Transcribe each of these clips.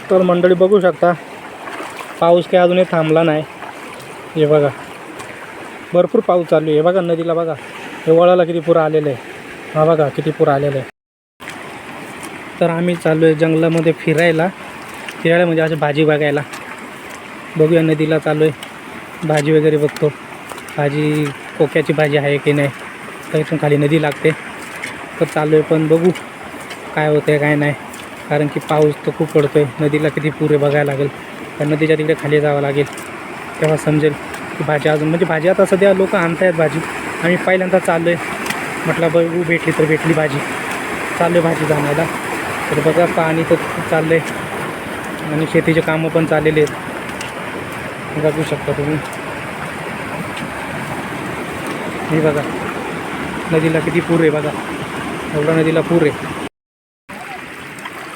तर मंडळी बघू शकता पाऊस काही अजूनही थांबला नाही. हे बघा भरपूर पाऊस चालू आहे. बघा नदीला बघा हे वळाला किती पूर आलेलं आहे. हा बघा किती पूर आलेलं आहे. तर आम्ही चाललो आहे जंगलामध्ये फिरायला म्हणजे असं भाजी बघायला. बघूया नदीला चाललो आहे भाजी वगैरे बघतो. भाजी कोक्याची भाजी आहे की नाही. तर इथून खाली नदी लागते तर चाललो आहे पण बघू काय होतं आहे काय नाही. कारण की पाऊस तर खूप पडतो आहे. नदीला किती पूर आहे बघायला लागेल. तर नदीच्या तिकडे खाली जावं लागेल तेव्हा समजेल की भाजी अजून म्हणजे भाजी आता सध्या लोक आणत आहेत भाजी. आम्ही पहिल्यांदा चाललो आहे म्हटलं बघू भेटली तर भेटली भाजी. चाललो आहे भाजी आणायला. तर बघा पाणी तर खूप चाललं आहे आणि शेतीचे कामं पण चाललेले आहेत. बघू शकता तुम्ही. हे बघा नदीला किती पूर आहे बघा. एवढा नदीला पूर आहे.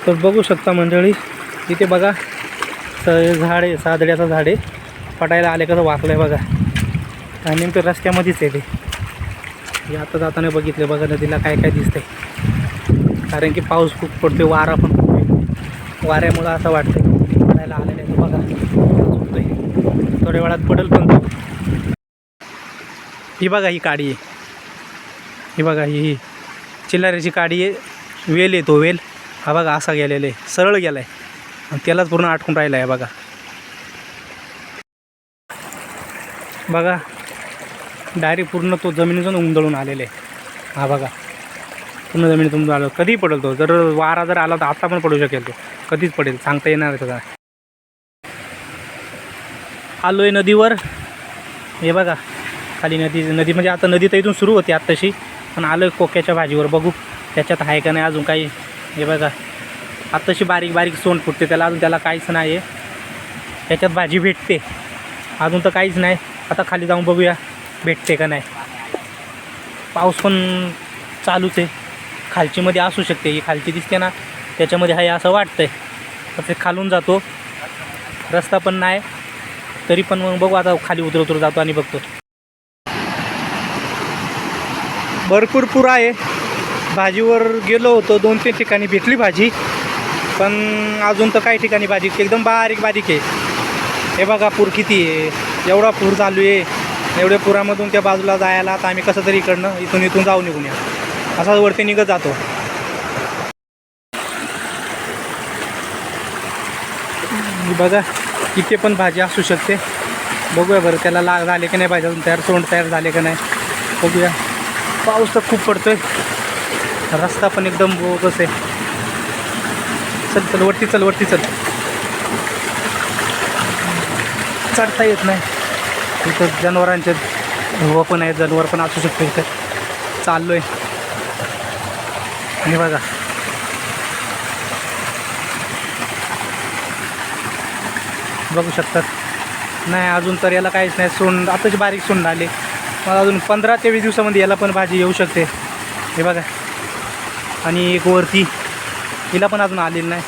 तर बघू शकता मंडळी इथे बघा झाड आहे सादड्याचं झाड आहे. पटायला आले कसं वाकलं आहे बघा. आणि नेमकं रस्त्यामध्येच आहे ते. हे आता जाताना बघितले बघा नदीला काय काय दिसतंय. कारण की पाऊस खूप पडतो वारा पण खूप आहे. वाऱ्यामुळं असं वाटतं पडायला आलेलं आहे बघा. चुकतोय थोड्या वेळात पडेल पण तो. ही बघा ही काडी आहे. ही बघा ही चिल्लाऱ्याची काडी आहे. वेल आहे तो वेल. हा बघा असा गेलेला आहे सरळ गेला आहे आणि त्यालाच पूर्ण अटकून राहिला आहे बघा. बघा डायरेक्ट पूर्ण तो जमिनीतून उंदळून आलेला आहे. हा बघा पूर्ण जमिनीतून आलं. कधीही पडेल तो. जर वारा जर आला तर आता पण पडू शकेल तो. कधीच पडेल सांगता येणार त्याचा. आलो आहे नदीवर. हे बघा खाली नदी म्हणजे आता नदी तर इथून सुरू होती आत्ताशी. पण आलो आहे कोक्याच्या भाजीवर. बघू त्याच्यात आहे का नाही अजून काही. हे बघा आत्ताशी बारीक बारीक सोंड फुटते त्याला. अजून त्याला काहीच नाही आहे. त्याच्यात भाजी भेटते अजून तर काहीच नाही. आता खाली जाऊन बघूया भेटते का नाही. पाऊस पण चालूच आहे. खालचीमध्ये असू शकते. ही खालची दिसते ना त्याच्यामध्ये आहे असं वाटतं आहे. तर ते खालून जातो रस्ता पण नाही तरी पण मग बघू आता खाली उतरवतो जातो आणि बघतो. भरपूर पूर आहे. भाजीवर गेलो होतो 2-3 ठिकाणी भेटली भाजी पण अजून तर काही ठिकाणी भाजी एकदम बारीक बारीक आहे. हे बघा पूर किती आहे. एवढा पूर चालू आहे. एवढ्या पुरामधून त्या बाजूला जायला आता आम्ही कसं तरी इथून जाऊ निघून या असाच वरती निघत जातो. बघा इथे पण भाजी असू शकते. बघूया बरं त्याला झाले की नाही भाजी अजून तयार. सोंड तयार झाले का नाही बघूया. पाऊस तर खूप पडतोय. रस्ता पण एकदम बोगस आहे. चल वरती चल. चढता येत नाही. इथं जनावरांचे ढोवं पण आहेत. जनावर पण असू शकतो इथं. चाललो आहे आणि बघा बघू शकतात. नाही अजून तर याला काहीच नाही. सोंड आताची बारीक सोंड आले. मला अजून 15 ते 20 दिवसामध्ये याला पण भाजी येऊ शकते. हे बघा आणि एक वरती हिला पण अजून आलेली नाही.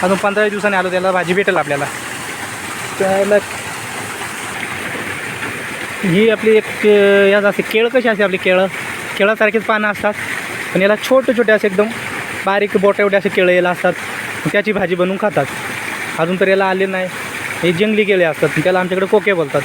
अजून 15 दिवसांनी आलो त्याला भाजी भेटेल आपल्याला. त्याला ही आपली एक यात असे केळं कशी असते आपली केळासारखेच पानं असतात पण याला छोटे असे एकदम बारीक बोटा एवढे असे केळं याला असतात. त्याची भाजी बनवून खातात. अजून तर याला आले नाही. हे जंगली केळे असतात त्याला आमच्याकडे कोके बोलतात.